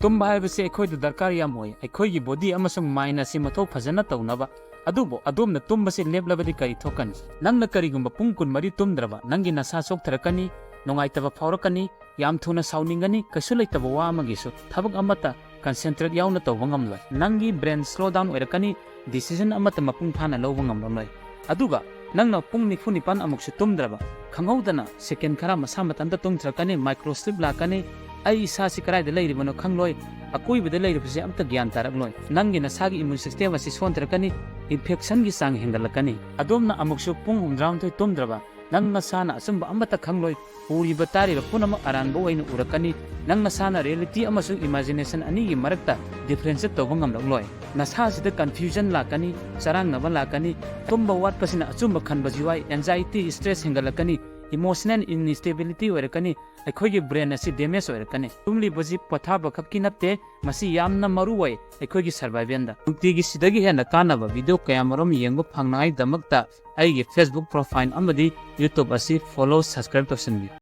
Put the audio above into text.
tumba haibase akhoi darkar yam hoy akhoi gi body amasung mind asi mathau phajana tawnaba adubo adomna tumbase leplabadi kari thokani nangna karigumba pung kun mari tumdraba nangi nasa sok tharakani nongaitaba phaurakani yam thuna sauningani kasu leitaba wa amagisu thabak amata concentrate yauna tawba ngamloi nangi brain slow down oirakani decision amata mapung phana lawba ngamloi aduga nangna pung nifu nipan amuksu tumdraba khanghaudana second khara masa matanda tumthrakani micro sleep lakani ai isa si karai da leiribano khangloi akoi bida leiribse amta gyan tarakloi nangi na sagi immune system asi sontrakani infection gi sang hengalakani adomna amuksu pung humdram thoi tumdraba nang nasana asumba amata khangloi uriba tari punama aranbo oina urakani nang nasana reality amasung imagination ani gi marakta difference tawba ngamlakloi nasa sida confusion lakani sarang naba lakani tumba wat pasina achumba khanba jiwai anxiety stress hengalakani emotional instability oirakani akhoi gi brain asi damage oirakani tumli baji pathaba khapki natte masi yamna maru oi akhoi gi survival da nukti gi sidagi hena kanaba video kayamarom yengbo phangnai damakta ai gi Facebook profile amadi YouTube asi follow subscribe tawsinbi